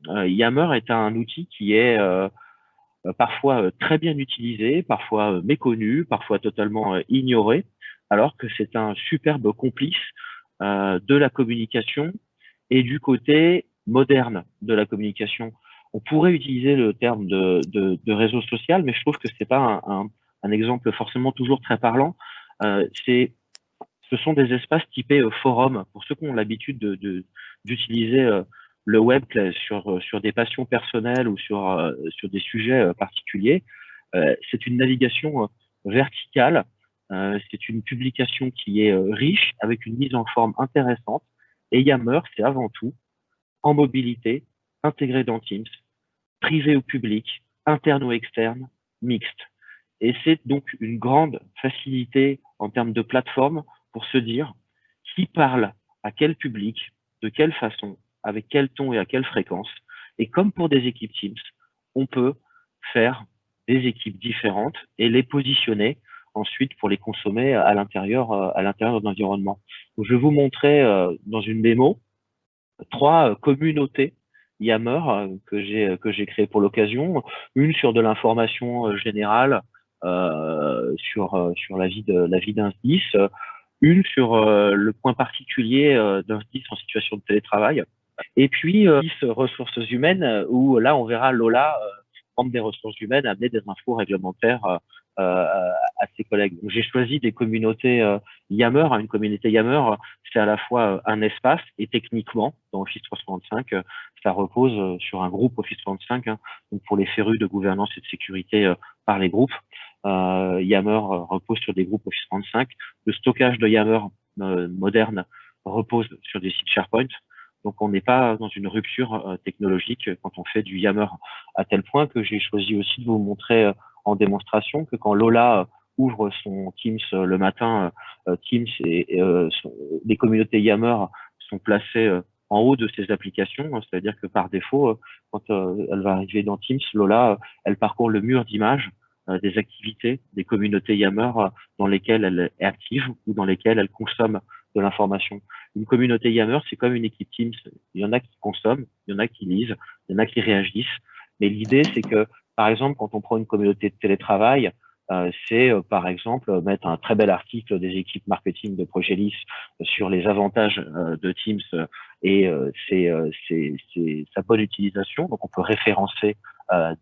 Yammer est un outil qui est parfois très bien utilisé, parfois méconnu, parfois totalement ignoré, alors que c'est un superbe complice de la communication et du côté moderne de la communication. On pourrait utiliser le terme de réseau social, mais je trouve que c'est pas un exemple forcément toujours très parlant. C'est Ce sont des espaces typés forum pour ceux qui ont l'habitude d'utiliser le web sur des passions personnelles ou sur des sujets particuliers. C'est une navigation verticale, c'est une publication qui est riche avec une mise en forme intéressante. Et Yammer, c'est avant tout en mobilité, intégré dans Teams, privé ou public, interne ou externe, mixte. Et c'est donc une grande facilité en termes de plateforme pour se dire qui parle à quel public, de quelle façon, avec quel ton et à quelle fréquence. Et comme pour des équipes Teams, on peut faire des équipes différentes et les positionner ensuite pour les consommer à l'intérieur de l'environnement. Donc, je vais vous montrer dans une démo trois communautés Yammer que j'ai créées pour l'occasion. Une sur de l'information générale sur la vie d'un SDIS, une sur le point particulier d'un SDIS en situation de télétravail, et puis 10 ressources humaines où là on verra Lola membre des ressources humaines amener des infos réglementaires à ses collègues. Donc, j'ai choisi des communautés Yammer. Une communauté Yammer, c'est à la fois un espace et techniquement, dans Office 365, ça repose sur un groupe Office 365, hein, donc pour les férus de gouvernance et de sécurité par les groupes. Yammer repose sur des groupes Office 365. Le stockage de Yammer moderne repose sur des sites SharePoint. Donc, on n'est pas dans une rupture technologique quand on fait du Yammer, à tel point que j'ai choisi aussi de vous montrer en démonstration que quand Lola ouvre son Teams le matin, Teams les communautés Yammer sont placées en haut de ses applications, c'est-à-dire que par défaut, quand elle va arriver dans Teams, Lola, elle parcourt le mur d'images des activités des communautés Yammer dans lesquelles elle est active ou dans lesquelles elle consomme de l'information. Une communauté Yammer, c'est comme une équipe Teams. Il y en a qui consomment, il y en a qui lisent, il y en a qui réagissent. Mais l'idée, c'est que, par exemple, quand on prend une communauté de télétravail, c'est par exemple mettre un très bel article des équipes marketing de Progelis sur les avantages de Teams et sa bonne utilisation. Donc, on peut référencer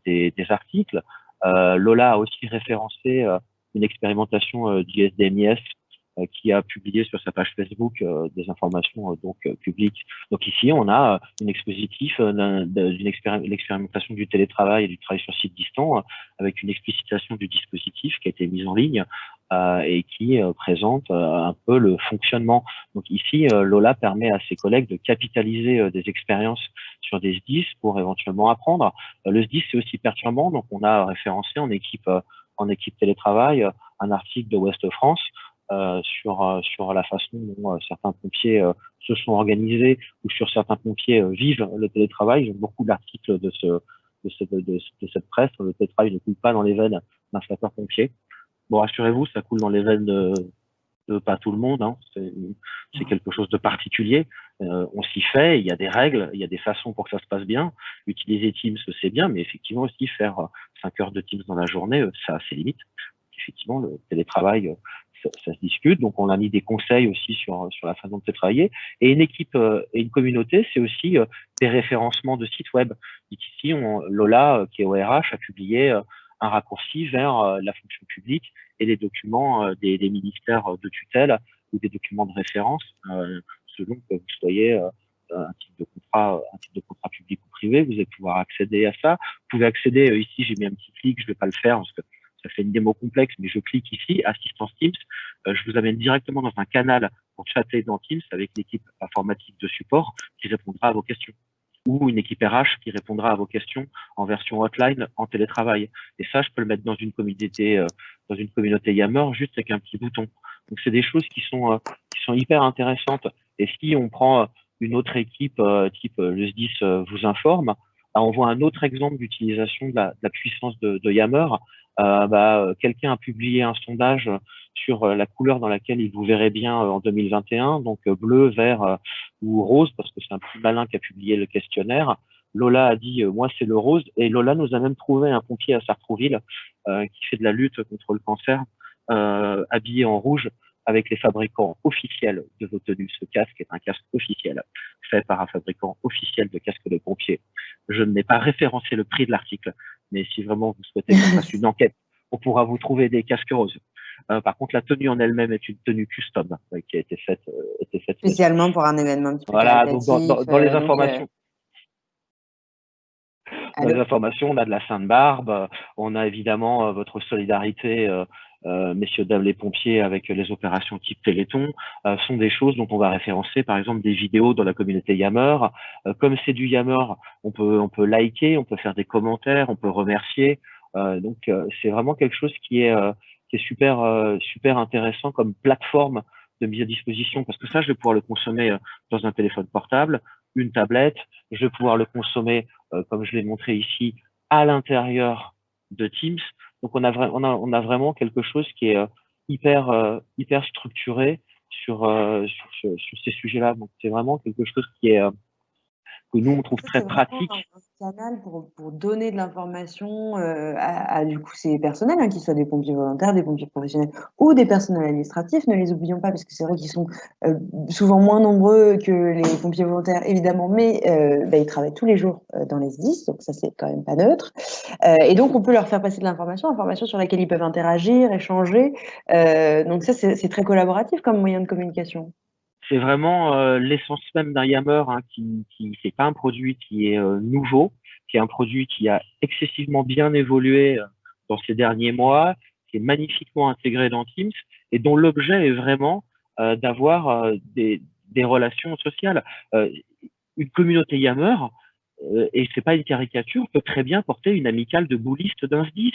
des articles. Lola a aussi référencé une expérimentation du SDMIS qui a publié sur sa page Facebook des informations publiques. Donc ici, on a une expositif l'expérimentation du télétravail et du travail sur site distant avec une explicitation du dispositif qui a été mise en ligne et qui présente un peu le fonctionnement. Donc ici, Lola permet à ses collègues de capitaliser des expériences sur des SDIS pour éventuellement apprendre. Le SDIS, c'est aussi perturbant, donc on a référencé en équipe télétravail un article de Ouest France sur la façon dont certains pompiers se sont organisés ou sur certains pompiers vivent le télétravail. J'ai beaucoup d'articles de cette presse. Le télétravail ne coule pas dans les veines d'un sapeur-pompier. Bon, rassurez-vous, ça coule dans les veines de pas tout le monde. Hein. C'est quelque chose de particulier. On s'y fait. Il y a des règles, il y a des façons pour que ça se passe bien. Utiliser Teams, c'est bien, mais effectivement aussi faire 5 heures de Teams dans la journée, ça a ses limites. Effectivement, le télétravail, ça se discute. Donc, on a mis des conseils aussi sur la façon de travailler. Et une équipe et une communauté, c'est aussi des référencements de sites web. Ici, Lola, qui est au RH, a publié un raccourci vers la fonction publique et les documents des ministères de tutelle ou des documents de référence, selon que vous soyez un type de contrat public ou privé, vous allez pouvoir accéder à ça. Vous pouvez accéder, ici j'ai mis un petit clic, je ne vais pas le faire parce que ça fait une démo complexe, mais je clique ici, assistance Teams, je vous amène directement dans un canal pour chatter dans Teams avec l'équipe informatique de support qui répondra à vos questions, ou une équipe RH qui répondra à vos questions en version hotline en télétravail. Et ça, je peux le mettre dans une communauté Yammer juste avec un petit bouton. Donc c'est des choses qui sont hyper intéressantes. Et si on prend une autre équipe type le SDIS vous informe, on voit un autre exemple d'utilisation de la puissance de Yammer. Quelqu'un a publié un sondage sur la couleur dans laquelle il vous verrait bien en 2021, donc bleu, vert ou rose, parce que c'est un petit malin qui a publié le questionnaire. Lola a dit moi c'est le rose, et Lola nous a même trouvé un pompier à Sartrouville qui fait de la lutte contre le cancer, habillé en rouge avec les fabricants officiels de vos tenues. Ce casque est un casque officiel fait par un fabricant officiel de casques de pompiers. Je n'ai pas référencé le prix de l'article, mais si vraiment vous souhaitez qu'on fasse une enquête, on pourra vous trouver des casques roses. Par contre, la tenue en elle-même est une tenue custom qui a été faite spécialement pour un événement un petit peu voilà, donc caritatif. dans les informations. Dans les Allô? informations, on a de la Sainte-Barbe, on a évidemment votre solidarité, messieurs, dames les pompiers, avec les opérations type Téléthon, sont des choses dont on va référencer, par exemple, des vidéos dans la communauté Yammer. Comme c'est du Yammer, on peut liker, on peut faire des commentaires, on peut remercier. Donc, c'est vraiment quelque chose qui est super intéressant comme plateforme de mise à disposition, parce que ça, je vais pouvoir le consommer dans un téléphone portable, une tablette, je vais pouvoir le consommer comme je l'ai montré ici, à l'intérieur de Teams. Donc on a vraiment quelque chose qui est hyper structuré sur ces sujets-là. Donc c'est vraiment quelque chose que nous on trouve Ça, très c'est vraiment pratique. un canal pour donner de l'information à du coup ces personnels, hein, qu'ils soient des pompiers volontaires, des pompiers professionnels ou des personnels administratifs. Ne les oublions pas parce que c'est vrai qu'ils sont souvent moins nombreux que les pompiers volontaires, évidemment, mais ils travaillent tous les jours dans les SDIS, donc ça c'est quand même pas neutre. Et donc on peut leur faire passer de l'information sur laquelle ils peuvent interagir, échanger. Donc ça c'est très collaboratif comme moyen de communication. C'est vraiment l'essence même d'un Yammer, hein, qui c'est pas un produit qui est nouveau, qui est un produit qui a excessivement bien évolué dans ces derniers mois, qui est magnifiquement intégré dans Teams et dont l'objet est vraiment d'avoir des relations sociales. Euh, une communauté Yammer, et c'est pas une caricature, peut très bien porter une amicale de boulistes d'un SDIS.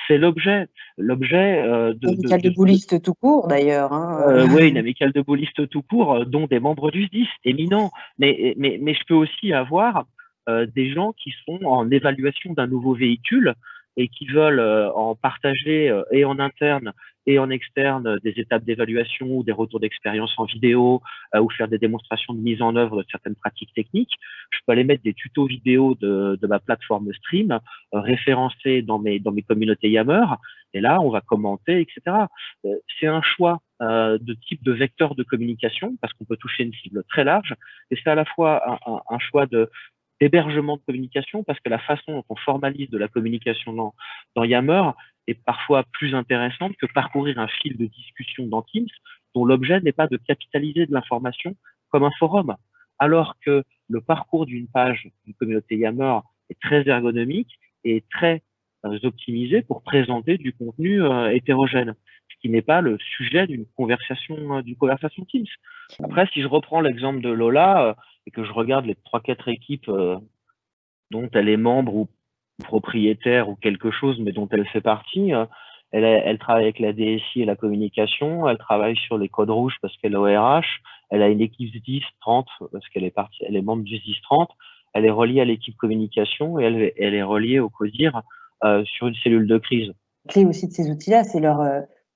C'est l'objet Amical de boulistes tout court d'ailleurs. Hein. oui, une amicale de boulistes tout court, dont des membres du SDIS, éminents. Mais je peux aussi avoir des gens qui sont en évaluation d'un nouveau véhicule et qui veulent en partager et en interne et en externe des étapes d'évaluation ou des retours d'expérience en vidéo ou faire des démonstrations de mise en œuvre de certaines pratiques techniques. Je peux aller mettre des tutos vidéo de ma plateforme Stream référencés dans mes communautés Yammer. Et là, on va commenter, etc. C'est un choix de type de vecteur de communication parce qu'on peut toucher une cible très large et c'est à la fois un choix d'hébergement de communication parce que la façon dont on formalise de la communication dans Yammer est parfois plus intéressante que parcourir un fil de discussion dans Teams dont l'objet n'est pas de capitaliser de l'information comme un forum, alors que le parcours d'une page d'une communauté Yammer est très ergonomique et très optimisé pour présenter du contenu hétérogène, ce qui n'est pas le sujet d'une conversation Teams. Après, si je reprends l'exemple de Lola et que je regarde les 3-4 équipes dont elle est membre ou propriétaire ou quelque chose, mais dont elle fait partie, elle travaille avec la DSI et la communication, elle travaille sur les codes rouges parce qu'elle est au RH, elle a une équipe 10-30 parce qu'elle est partie, elle est membre du 10-30, elle est reliée à l'équipe communication et elle est reliée au CODIR sur une cellule de crise. La clé aussi de ces outils-là, c'est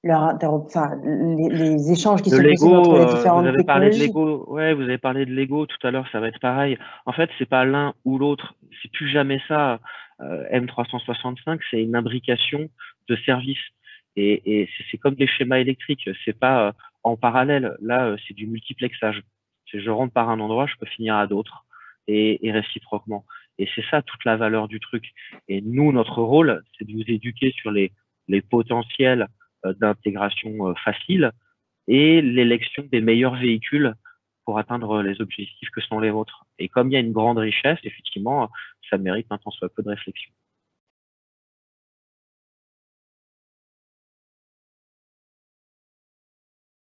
les échanges qui Le sont possibles entre Lego, les vous différentes avez parlé de technologies. Lego, ouais, vous avez parlé de Lego tout à l'heure, ça va être pareil. En fait, c'est pas l'un ou l'autre, c'est plus jamais ça. M365, c'est une imbrication de services et c'est comme des schémas électriques, c'est pas en parallèle. Là, c'est du multiplexage. Je rentre par un endroit, je peux finir à d'autres et réciproquement. Et c'est ça toute la valeur du truc. Et nous, notre rôle, c'est de vous éduquer sur les potentiels d'intégration facile et l'élection des meilleurs véhicules pour atteindre les objectifs que sont les vôtres. Et comme il y a une grande richesse, effectivement, ça mérite un tant soit peu de réflexion.